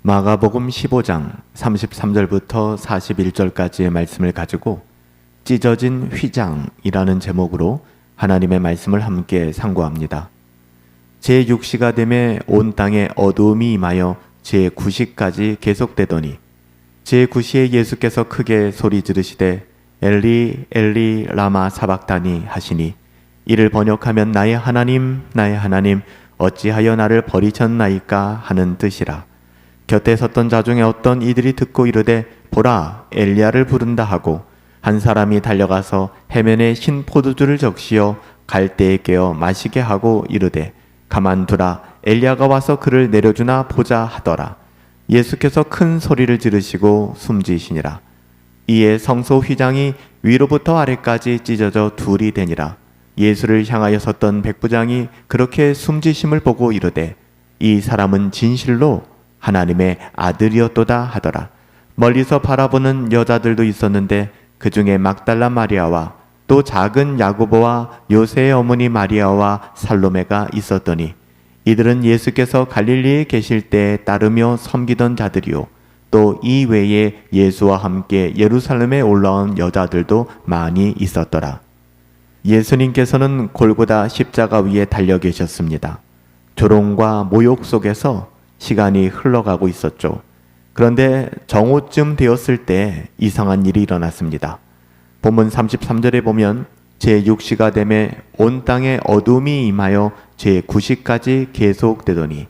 마가복음 15장 33절부터 41절까지의 말씀을 가지고 찢어진 휘장이라는 제목으로 하나님의 말씀을 함께 상고합니다. 제6시가 되매 온 땅에 어두움이 임하여 제9시까지 계속되더니 제9시에 예수께서 크게 소리 지르시되 엘리 엘리 라마 사박다니 하시니 이를 번역하면 나의 하나님 어찌하여 나를 버리셨나이까 하는 뜻이라. 곁에 섰던 자 중에 어떤 이들이 듣고 이르되 보라 엘리야를 부른다 하고 한 사람이 달려가서 해면에 신 포도주를 적시어 갈대에 깨어 마시게 하고 이르되 가만두라 엘리야가 와서 그를 내려주나 보자 하더라. 예수께서 큰 소리를 지르시고 숨지시니라. 이에 성소 휘장이 위로부터 아래까지 찢어져 둘이 되니라. 예수를 향하여 섰던 백부장이 그렇게 숨지심을 보고 이르되 이 사람은 진실로 하나님의 아들이었도다 하더라. 멀리서 바라보는 여자들도 있었는데 그 중에 막달라 마리아와 또 작은 야고보와 요새의 어머니 마리아와 살로메가 있었더니 이들은 예수께서 갈릴리에 계실 때 따르며 섬기던 자들이요 또 이 외에 예수와 함께 예루살렘에 올라온 여자들도 많이 있었더라. 예수님께서는 골고다 십자가 위에 달려 계셨습니다. 조롱과 모욕 속에서 시간이 흘러가고 있었죠. 그런데 정오쯤 되었을 때 이상한 일이 일어났습니다. 본문 33절에 보면 제6시가 되매 온 땅에 어둠이 임하여 제9시까지 계속되더니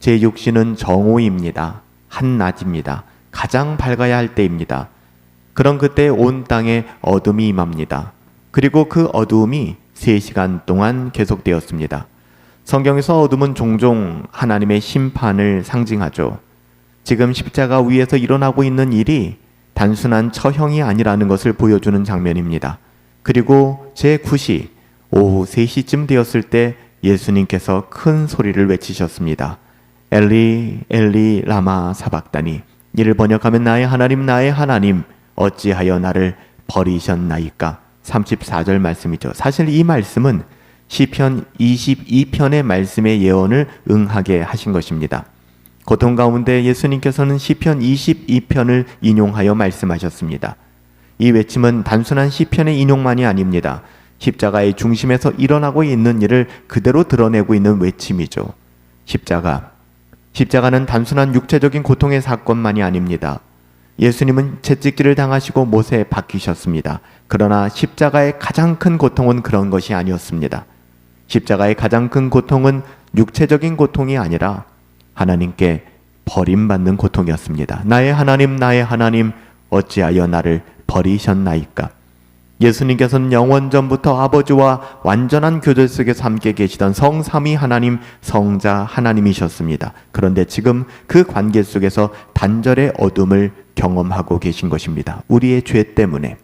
제6시는 정오입니다. 한낮입니다. 가장 밝아야 할 때입니다. 그런 그때 온 땅에 어둠이 임합니다. 그리고 그 어두움이 3시간 동안 계속되었습니다. 성경에서 어둠은 종종 하나님의 심판을 상징하죠. 지금 십자가 위에서 일어나고 있는 일이 단순한 처형이 아니라는 것을 보여주는 장면입니다. 그리고 제9시 오후 3시쯤 되었을 때 예수님께서 큰 소리를 외치셨습니다. 엘리 엘리 라마 사박다니, 이를 번역하면 나의 하나님 어찌하여 나를 버리셨나이까. 34절 말씀이죠. 사실 이 말씀은 시편 22편의 말씀의 예언을 응하게 하신 것입니다. 고통 가운데 예수님께서는 시편 22편을 인용하여 말씀하셨습니다. 이 외침은 단순한 시편의 인용만이 아닙니다. 십자가의 중심에서 일어나고 있는 일을 그대로 드러내고 있는 외침이죠. 십자가는 단순한 육체적인 고통의 사건만이 아닙니다. 예수님은 채찍질을 당하시고 못에 박히셨습니다. 그러나 십자가의 가장 큰 고통은 그런 것이 아니었습니다. 십자가의 가장 큰 고통은 육체적인 고통이 아니라 하나님께 버림받는 고통이었습니다. 나의 하나님 어찌하여 나를 버리셨나이까. 예수님께서는 영원전부터 아버지와 완전한 교제 속에서 함께 계시던 성삼위 하나님, 성자 하나님이셨습니다. 그런데 지금 그 관계 속에서 단절의 어둠을 경험하고 계신 것입니다. 우리의 죄 때문에,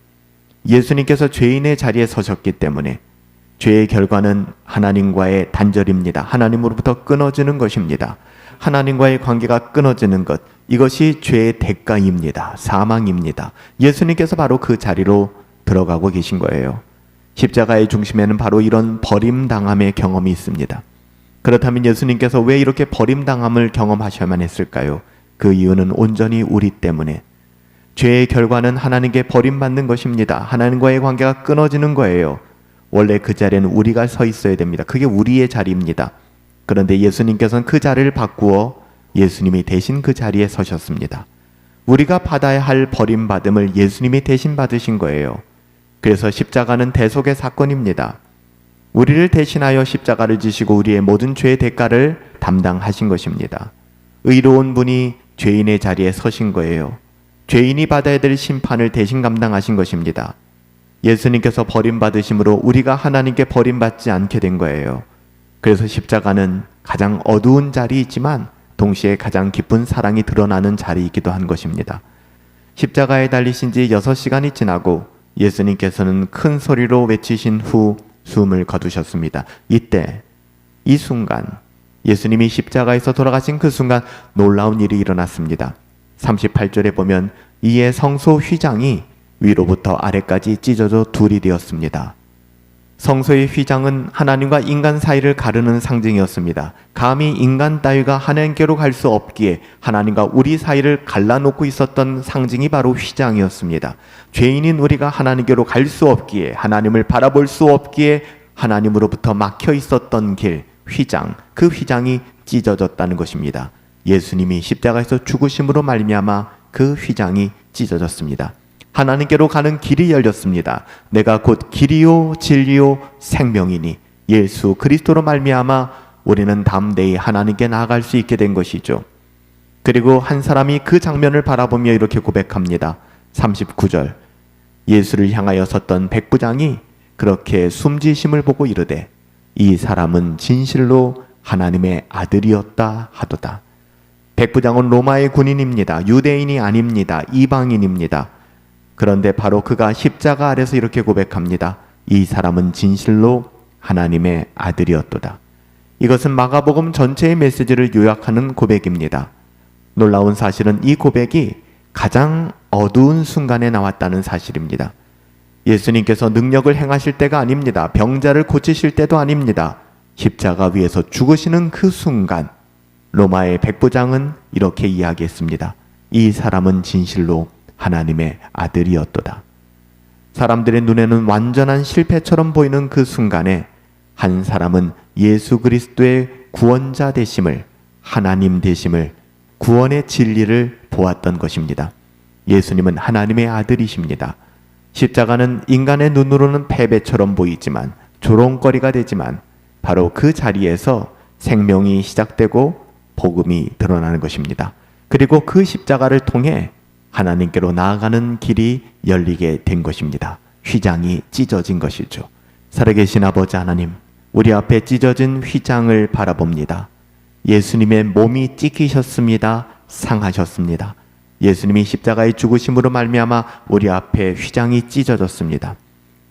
예수님께서 죄인의 자리에 서셨기 때문에 죄의 결과는 하나님과의 단절입니다. 하나님으로부터 끊어지는 것입니다. 하나님과의 관계가 끊어지는 것, 이것이 죄의 대가입니다. 사망입니다. 예수님께서 바로 그 자리로 들어가고 계신 거예요. 십자가의 중심에는 바로 이런 버림당함의 경험이 있습니다. 그렇다면 예수님께서 왜 이렇게 버림당함을 경험하셔야만 했을까요? 그 이유는 온전히 우리 때문에, 죄의 결과는 하나님께 버림받는 것입니다. 하나님과의 관계가 끊어지는 거예요. 원래 그 자리에는 우리가 서 있어야 됩니다. 그게 우리의 자리입니다. 그런데 예수님께서는 그 자리를 바꾸어 예수님이 대신 그 자리에 서셨습니다. 우리가 받아야 할 버림받음을 예수님이 대신 받으신 거예요. 그래서 십자가는 대속의 사건입니다. 우리를 대신하여 십자가를 지시고 우리의 모든 죄의 대가를 담당하신 것입니다. 의로운 분이 죄인의 자리에 서신 거예요. 죄인이 받아야 될 심판을 대신 감당하신 것입니다. 예수님께서 버림받으심으로 우리가 하나님께 버림받지 않게 된 거예요. 그래서 십자가는 가장 어두운 자리이지만 동시에 가장 깊은 사랑이 드러나는 자리이기도 한 것입니다. 십자가에 달리신 지 6시간이 지나고 예수님께서는 큰 소리로 외치신 후 숨을 거두셨습니다. 이 순간, 예수님이 십자가에서 돌아가신 그 순간 놀라운 일이 일어났습니다. 38절에 보면 이에 성소 휘장이 위로부터 아래까지 찢어져 둘이 되었습니다. 성소의 휘장은 하나님과 인간 사이를 가르는 상징이었습니다. 감히 인간 따위가 하나님께로 갈 수 없기에 하나님과 우리 사이를 갈라놓고 있었던 상징이 바로 휘장이었습니다. 죄인인 우리가 하나님께로 갈 수 없기에, 하나님을 바라볼 수 없기에 하나님으로부터 막혀 있었던 길, 휘장, 그 휘장이 찢어졌다는 것입니다. 예수님이 십자가에서 죽으심으로 말미암아 그 휘장이 찢어졌습니다. 하나님께로 가는 길이 열렸습니다. 내가 곧 길이요 진리요 생명이니 예수 그리스도로 말미암아 우리는 담대히 하나님께 나아갈 수 있게 된 것이죠. 그리고 한 사람이 그 장면을 바라보며 이렇게 고백합니다. 39절, 예수를 향하여 섰던 백부장이 그렇게 숨지심을 보고 이르되 이 사람은 진실로 하나님의 아들이었다 하도다. 백부장은 로마의 군인입니다. 유대인이 아닙니다. 이방인입니다. 그런데 바로 그가 십자가 아래서 이렇게 고백합니다. 이 사람은 진실로 하나님의 아들이었도다. 이것은 마가복음 전체의 메시지를 요약하는 고백입니다. 놀라운 사실은 이 고백이 가장 어두운 순간에 나왔다는 사실입니다. 예수님께서 능력을 행하실 때가 아닙니다. 병자를 고치실 때도 아닙니다. 십자가 위에서 죽으시는 그 순간 로마의 백부장은 이렇게 이야기했습니다. 이 사람은 진실로 하나님의 아들이었도다. 사람들의 눈에는 완전한 실패처럼 보이는 그 순간에 한 사람은 예수 그리스도의 구원자 되심을, 하나님 되심을, 구원의 진리를 보았던 것입니다. 예수님은 하나님의 아들이십니다. 십자가는 인간의 눈으로는 패배처럼 보이지만, 조롱거리가 되지만 바로 그 자리에서 생명이 시작되고 복음이 드러나는 것입니다. 그리고 그 십자가를 통해 하나님께로 나아가는 길이 열리게 된 것입니다. 휘장이 찢어진 것이죠. 살아계신 아버지 하나님, 우리 앞에 찢어진 휘장을 바라봅니다. 예수님의 몸이 찢기셨습니다. 상하셨습니다. 예수님이 십자가의 죽으심으로 말미암아 우리 앞에 휘장이 찢어졌습니다.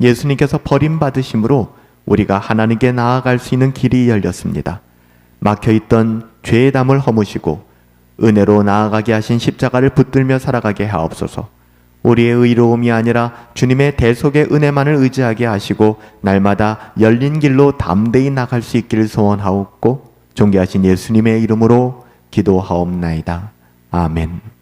예수님께서 버림받으심으로 우리가 하나님께 나아갈 수 있는 길이 열렸습니다. 막혀있던 죄의 담을 허무시고 은혜로 나아가게 하신 십자가를 붙들며 살아가게 하옵소서. 우리의 의로움이 아니라 주님의 대속의 은혜만을 의지하게 하시고 날마다 열린 길로 담대히 나갈 수 있기를 소원하옵고 존귀하신 예수님의 이름으로 기도하옵나이다. 아멘.